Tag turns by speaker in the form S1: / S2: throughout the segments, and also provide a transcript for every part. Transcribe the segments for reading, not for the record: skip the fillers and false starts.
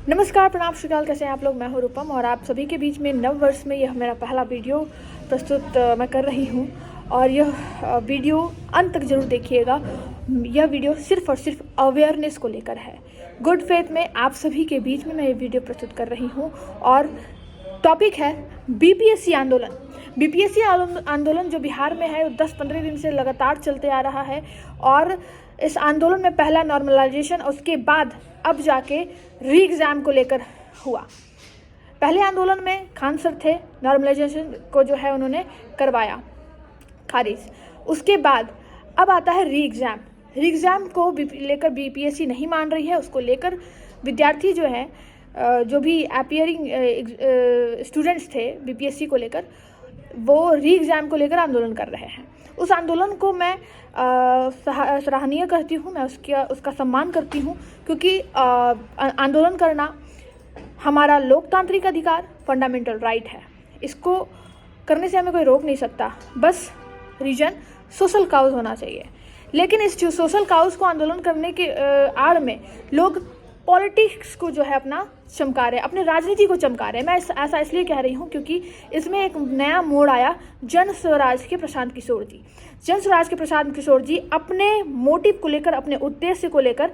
S1: नमस्कार, प्रणाम, श्रीकाल। कैसे हैं आप लोग? मैं हूं रूपम और आप सभी के बीच में नव वर्ष में यह मेरा पहला वीडियो प्रस्तुत मैं कर रही हूं और यह वीडियो अंत तक जरूर देखिएगा। यह वीडियो सिर्फ और सिर्फ अवेयरनेस को लेकर है। गुड फेथ में आप सभी के बीच में मैं ये वीडियो प्रस्तुत कर रही हूं और टॉपिक है बीपीएससी आंदोलन। बीपीएससी आंदोलन जो बिहार में है 10-15 दिन से लगातार चलते आ रहा है और इस आंदोलन में पहला नॉर्मलाइजेशन, उसके बाद अब जाके री एग्ज़ाम को लेकर हुआ। पहले आंदोलन में खान सर थे, नॉर्मलाइजेशन को जो है उन्होंने करवाया खारिज। उसके बाद अब आता है री एग्ज़ाम। री एग्ज़ाम को लेकर बीपीएससी नहीं मान रही है। उसको लेकर विद्यार्थी जो है, जो भी अपीयरिंग स्टूडेंट्स थे बीपीएससी को लेकर, वो री एग्ज़ाम को लेकर आंदोलन कर रहे हैं। उस आंदोलन को मैं सराहनीय करती हूँ, मैं उसका सम्मान करती हूँ, क्योंकि आंदोलन करना हमारा लोकतांत्रिक अधिकार, फंडामेंटल राइट है। इसको करने से हमें कोई रोक नहीं सकता। बस रीजन सोशल काउज होना चाहिए। लेकिन इस जो सोशल काउज को आंदोलन करने के आड़ में लोग पॉलिटिक्स को जो है अपना चमका रहे हैं, अपने राजनीति को चमका रहे हैं। मैं ऐसा इसलिए कह रही हूँ क्योंकि इसमें एक नया मोड़ आया जन स्वराज के प्रशांत किशोर जी। जन स्वराज के प्रशांत किशोर जी अपने मोटिव को लेकर, अपने उद्देश्य को लेकर,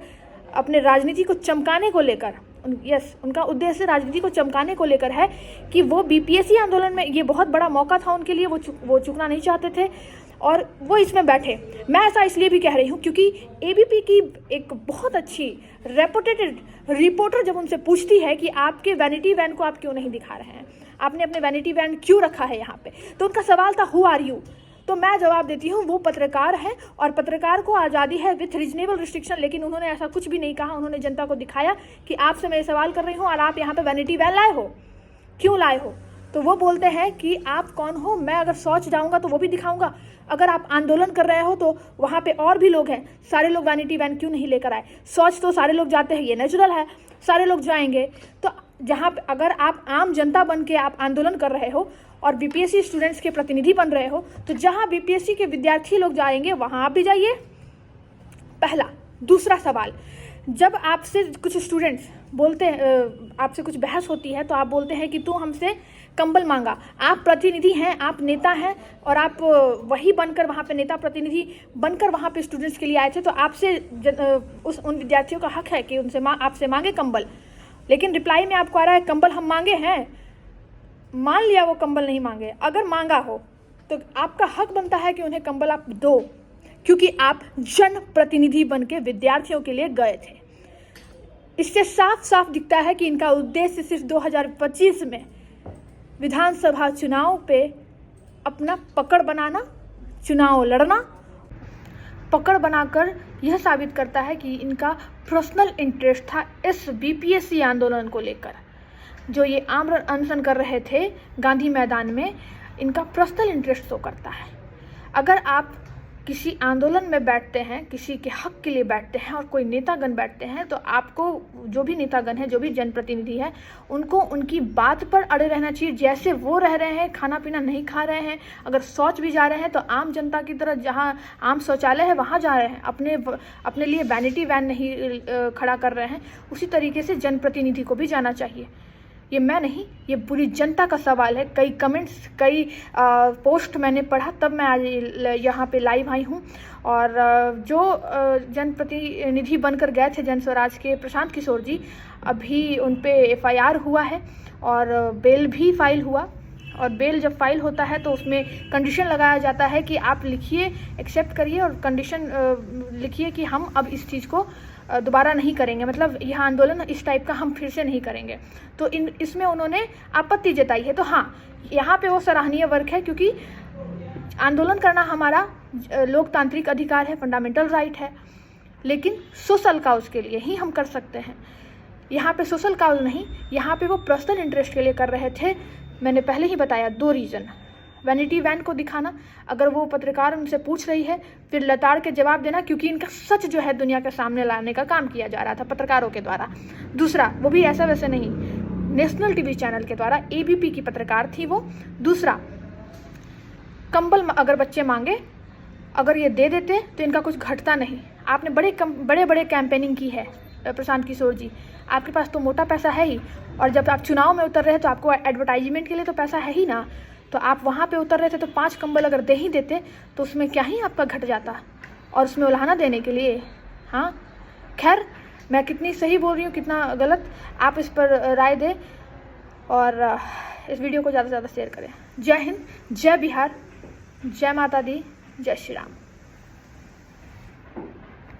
S1: अपने राजनीति को चमकाने को लेकर, उनका उद्देश्य राजनीति को चमकाने को लेकर है कि वो बीपीएससी आंदोलन में, ये बहुत बड़ा मौका था उनके लिए, वो चुकना नहीं चाहते थे और वो इसमें बैठे। मैं ऐसा इसलिए भी कह रही हूँ क्योंकि एबीपी की एक बहुत अच्छी रेपुटेटेड रिपोर्टर जब उनसे पूछती है कि आपके वैनिटी वैन को आप क्यों नहीं दिखा रहे हैं, आपने अपने वैनिटी वैन क्यों रखा है यहाँ पे, तो उनका सवाल था हु आर यू। तो मैं जवाब देती हूँ वो पत्रकार हैं और पत्रकार को आज़ादी है विथ रीजनेबल रिस्ट्रिक्शन। लेकिन उन्होंने ऐसा कुछ भी नहीं कहा। उन्होंने जनता को दिखाया कि आपसे मैं सवाल कर रही हूँ और आप यहाँ पे वैनिटी वैन लाए हो, क्यों लाए हो। तो वो बोलते हैं कि आप कौन हो, मैं अगर शौच जाऊँगा तो वो भी दिखाऊँगा, अगर आप आंदोलन कर रहे हो तो वहाँ पे और भी लोग हैं, सारे लोग वैनिटी वैन क्यों नहीं लेकर आए। शौच तो सारे लोग जाते हैं, ये नेचुरल है, सारे लोग जाएंगे। तो जहाँ पे अगर आप आम जनता बन के आप आंदोलन कर रहे हो और बीपीएससी स्टूडेंट्स के प्रतिनिधि बन रहे हो, तो जहाँ बीपीएससी के विद्यार्थी लोग जाएंगे वहाँ आप भी जाइए, पहला। दूसरा सवाल, जब आपसे कुछ स्टूडेंट्स बोलते हैं, आपसे कुछ बहस होती है तो आप बोलते हैं कि तू हमसे कंबल मांगा। आप प्रतिनिधि हैं, आप नेता हैं और आप वही बनकर वहाँ पे नेता प्रतिनिधि बनकर वहाँ पे स्टूडेंट्स के लिए आए थे, तो आपसे उन विद्यार्थियों का हक है कि उनसे आपसे मांगे कंबल। लेकिन रिप्लाई में आपको आ रहा है कंबल हम मांगे हैं। मान लिया वो कंबल नहीं मांगे, अगर मांगा हो तो आपका हक बनता है कि उन्हें कंबल आप दो, क्योंकि आप जन प्रतिनिधि बन के विद्यार्थियों के लिए गए थे। इससे साफ साफ दिखता है कि इनका उद्देश्य सिर्फ 2025 में विधानसभा चुनाव पे अपना पकड़ बनाना, चुनाव लड़ना, पकड़ बनाकर यह साबित करता है कि इनका पर्सनल इंटरेस्ट था इस बीपीएससी आंदोलन को लेकर। जो ये आमरण अनशन कर रहे थे गांधी मैदान में, इनका पर्सनल इंटरेस्ट शो करता है। अगर आप किसी आंदोलन में बैठते हैं, किसी के हक के लिए बैठते हैं और कोई नेतागण बैठते हैं, तो आपको, जो भी नेतागण है, जो भी जनप्रतिनिधि है, उनको उनकी बात पर अड़े रहना चाहिए। जैसे वो रह रहे हैं, खाना पीना नहीं खा रहे हैं, अगर शौच भी जा रहे हैं तो आम जनता की तरह जहाँ आम शौचालय है वहाँ जा रहे हैं, अपने लिए वैनिटी वैन नहीं खड़ा कर रहे हैं, उसी तरीके से जनप्रतिनिधि को भी जाना चाहिए। ये मैं नहीं, ये पूरी जनता का सवाल है। कई कमेंट्स, कई पोस्ट मैंने पढ़ा, तब मैं आज यहाँ पे लाइव आई हूँ। और जो जनप्रतिनिधि बनकर गए थे जन स्वराज के प्रशांत किशोर जी, अभी उन पे एफआईआर हुआ है और बेल भी फाइल हुआ। और बेल जब फाइल होता है तो उसमें कंडीशन लगाया जाता है कि आप लिखिए, एक्सेप्ट करिए और कंडीशन लिखिए कि हम अब इस चीज़ को दोबारा नहीं करेंगे, मतलब यह आंदोलन इस टाइप का हम फिर से नहीं करेंगे। तो इसमें उन्होंने आपत्ति जताई है। तो हाँ, यहाँ पे वो सराहनीय वर्क है, क्योंकि आंदोलन करना हमारा लोकतांत्रिक अधिकार है, फंडामेंटल राइट है। लेकिन सोशल काउज के लिए ही हम कर सकते हैं। यहाँ पे सोशल काउज नहीं, यहाँ पे वो पर्सनल इंटरेस्ट के लिए कर रहे थे। मैंने पहले ही बताया 2 रीज़न। वैनिटी वैन को दिखाना, अगर वो पत्रकार उनसे पूछ रही है, फिर लताड़ के जवाब देना, क्योंकि इनका सच जो है दुनिया के सामने लाने का काम किया जा रहा था पत्रकारों के द्वारा। दूसरा, वो भी ऐसा वैसे नहीं, नेशनल टीवी चैनल के द्वारा, एबीपी की पत्रकार थी वो। दूसरा, कंबल अगर बच्चे मांगे, अगर ये दे देते तो इनका कुछ घटता नहीं। आपने बड़े बड़े कैंपेनिंग की है, प्रशांत किशोर जी, आपके पास तो मोटा पैसा है ही, और जब आप चुनाव में उतर रहे हैं तो आपको एडवर्टाइजमेंट के लिए तो पैसा है ही ना, तो आप वहाँ पे उतर रहे थे तो 5 कंबल अगर दे ही देते तो उसमें क्या ही आपका घट जाता, और उसमें उल्हाना देने के लिए। हाँ खैर, मैं कितनी सही बोल रही हूँ कितना गलत, आप इस पर राय दें और इस वीडियो को ज़्यादा से ज़्यादा शेयर करें। जय हिंद, जय बिहार, जय माता दी, जय श्री राम।